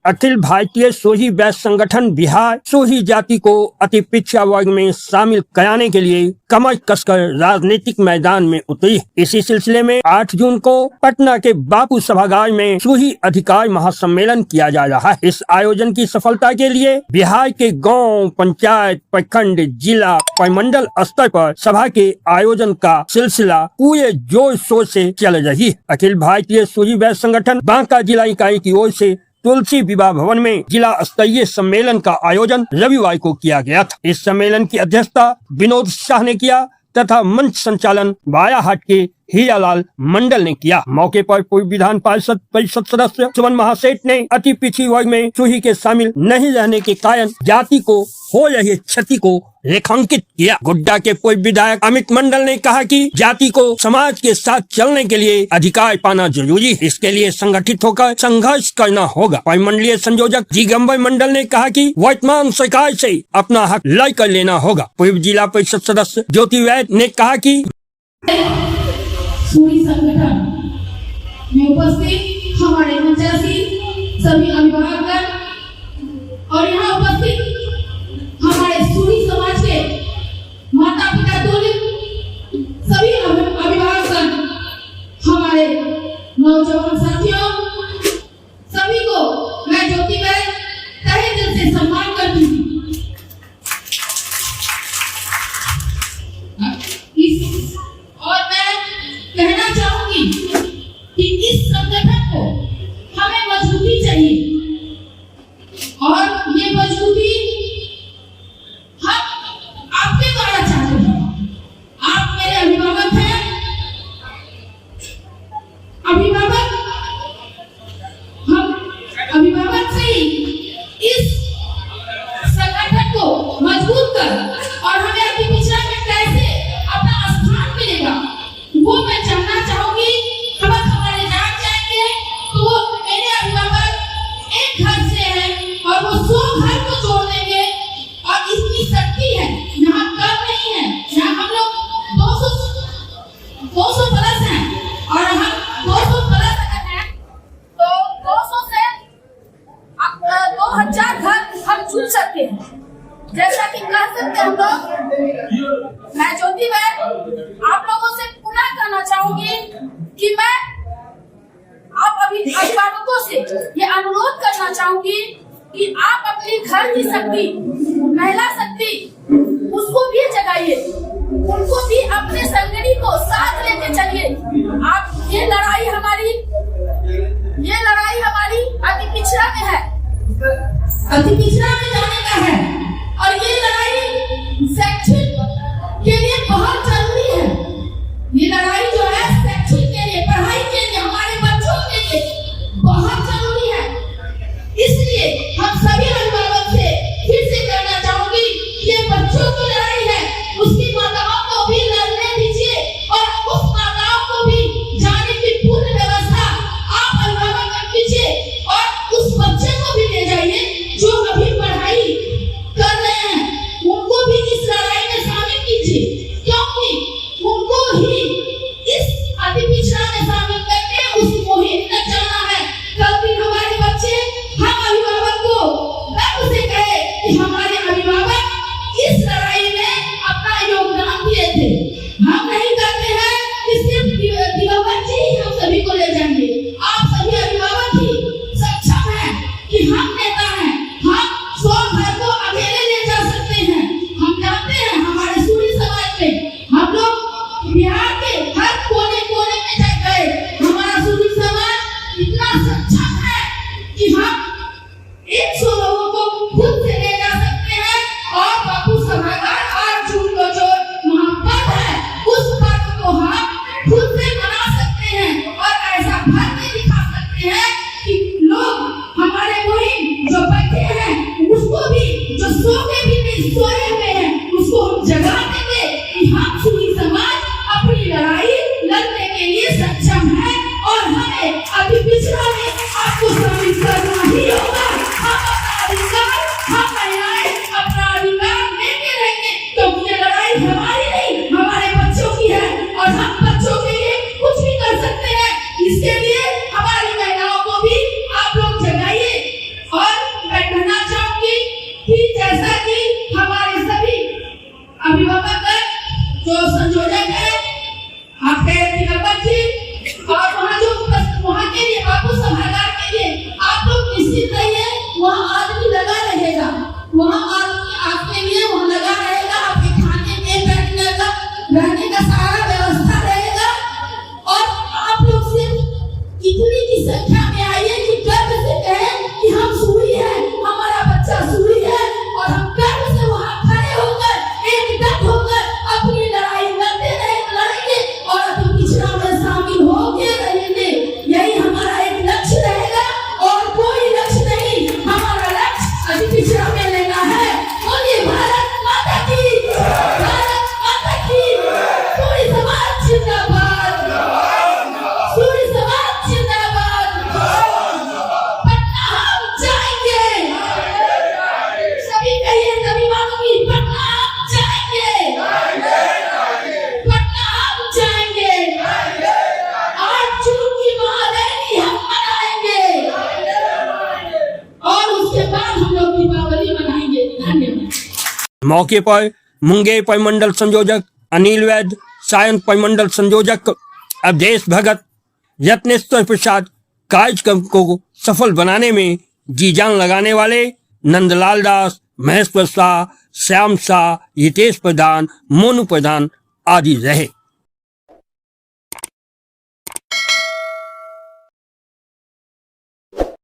अखिल भारतीय सोही वैश्य संगठन बिहार सोही जाति को अति पिछड़ा वर्ग में शामिल कराने के लिए कमर कसकर राजनीतिक मैदान में उतरी। इसी सिलसिले में 8 जून को पटना के बापू सभागार में सोही अधिकार महासम्मेलन किया जा रहा है। इस आयोजन की सफलता के लिए बिहार के गांव, पंचायत, प्रखंड, जिला, प्रमंडल स्तर पर सभा के आयोजन का सिलसिला पूरे जोर शोर से चल रही है। अखिल भारतीय सोही वैश्य संगठन बांका जिला इकाई की ओर से तुलसी विवाह भवन में जिला स्तरीय सम्मेलन का आयोजन रविवार को किया गया था। इस सम्मेलन की अध्यक्षता विनोद शाह ने किया तथा मंच संचालन बायाहाट के हीरालाल मंडल ने किया। मौके पर पूर्व विधान पार्षद परिषद सदस्य सुमन महासेठ ने अति पिछड़ी वर्ग में सोही के शामिल नहीं रहने के कारण जाति को हो रही क्षति को रेखांकित किया। गोड्डा के पूर्व विधायक अमित मंडल ने कहा कि जाति को समाज के साथ चलने के लिए अधिकार पाना जरूरी है। इसके लिए संगठित होकर संघर्ष करना होगा। परिमंडलीय संयोजक दिगंबर मंडल ने कहा कि वर्तमान सरकार से अपना हक लड़ कर लेना होगा। पूर्व जिला परिषद सदस्य ज्योति वैद ने कहा कि सोही संगठन में उपस्थित हमारे मंचासी सभी अभिभावक और यहाँ उपस्थित हमारे सोही समाज के माता पिता सभी अभिभावक, हमारे नौजवान साथियों, सभी को मैं ज्योति वैद तहे दिल से सम्मान करती हूँ। और मैं कहना चाहूंगी कि इस संगठन को हमें मजबूती चाहिए और ये मजबूती हम आपके द्वारा चाहते हैं। आप मेरे अभिभावक हैं, हम अभिभावक से ही इस संगठन को मजबूत कर और हमें अति पिछड़ा में कैसे अपना स्थान मिलेगा वो मैं जानना चाहूंगी। अगर हमारे जान जाएंगे तो वो मेरे अभिभावक एक घर से हैं और वो 100 घर को जोड़ देंगे और इतनी शक्ति है, यहाँ कम नहीं है। यहाँ हम लोग 200 प्लस हैं और हम 200 प्लस हैं तो 200 से 2000 घर हम जुड़ सकते हैं। जैसा कि कह सकते हम लोग, मैं ज्योति वैद आप लोगों से पुनः कहना चाहूंगी कि मैं आप अभिभावकों से ये अनुरोध करना चाहूंगी कि आप अपनी घर की शक्ति, महिला शक्ति, उसको भी जगाइए, उनको भी अपने संगठन को साथ लेके चलिए। आप ये लड़ाई हमारी अति पिछड़ा में है, अति पिछड़ा में जाने का है और ये लड़ाई शैक्षिक के लिए बहुत जरूरी है। ये लड़ाई जो है शैक्षिक के लिए, पढ़ाई के लिए, हमारे बच्चों के लिए बहुत जरूरी है। इसलिए हम सभी अभिभावक से फिर से कहना चाहूंगी, ये बच्चों की लड़ाई है, उसकी माताओं को भी लड़ने दीजिए और उस माताओं को भी जाने की पूर्ण व्यवस्था आप अभिभावक कीजिए और उस बच्चे को भी ले जाइए जो अभी पढ़ाई कर रहे हैं, उनको भी इस लड़ाई में शामिल कीजिए, क्योंकि उनको ही इस अति पिछड़ा में शामिल करके उस मुहिम तक जाना है। कल दिन हमारे बच्चे हम अभिभावक को गर्व से कहे कि हमारे अभिभावक इस लड़ाई में अपना योगदान दिए थे। हम नहीं करते हैं कि सिर्फ दिगंबर जी ही हम सभी को ले जाएंगे। आप सभी अभिभावक ही सक्षम हैं कि हम नेता हैं, हम 100 घर को अकेले ले जा सकते हैं। हम जानते हैं हमारे सोही समाज में हम लोग बिहार के हर कोने कोने में गए, हमारा सोही समाज इतना सक्षम है कि हम 100 लोगों को खुद से ले जा सकते हैं और बापू सभागार 8 जून को जो महापर्व है उस पर्व को हम खुद से मना सकते हैं और ऐसा भर के दिखा सकते हैं कि लोग हमारे मुहिम जो बैठे हैं उसको भी, जो सो के भी नहीं सोए हुए हैं, उसको हम जगा देंगे कि हम सोही समाज अपनी लड़ाई लड़ने के लिए सक्षम है और हमें अति पिछड़ा में आपको शामिल करना ही होगा। हम अपना अधिकार, हम महिलाएं अपना अधिकार लेके रहेंगे, क्योंकि ये लड़ाई हमारी नहीं, हमारे बच्चों की है और हम बच्चों के लिए कुछ भी कर सकते हैं। इसके लिए सुरक्षित रहिए, वहाँ आदमी लगा रहेगा, वहाँ आदमी आपके लिए वहाँ लगा रहेगा, आपके खाने के बैठने का रहने का सारा व्यवस्था रहेगा। और आप लोग सिर्फ इतनी की संख्या में आइए कि गर्व से कहें कि हम सूरी है, हमारा बच्चा सूरी है, और हम गर्व से वहाँ खड़े होकर एकजुट होकर अपनी लड़ाई लड़ेंगे और अति पिछड़ा में शामिल होके रहेंगे। यही हमारा एक लक्ष्य रहेगा और कोई लक्ष्य नहीं, हमारा लक्ष्य अति पिछड़ा में लेना है। बोलिए भारत माता की, भारत माता की। सूरी समाज जिंदाबाद, सूरी समाज जिंदाबाद। पटना हम जाएंगे, सभी कहिए, सभी मानूंगी, पटना हम जाएंगे, पटना हम जाएंगे। 8 जून की महारैली हम मनाएंगे और उसके बाद हम लोग दीपावली मनाएंगे। धन्यवाद। मौके पर मुंगेर परिमंडल संयोजक अनिल वैद्य, सायन परिमंडल संयोजक अवधेश भगत, यत्नेश्वर प्रसाद, कार्यक्रम को सफल बनाने में जी जान लगाने वाले नंदलाल दास, महेश्वर शाह, श्याम शाह, हितेश प्रधान, मोनू प्रधान आदि रहे।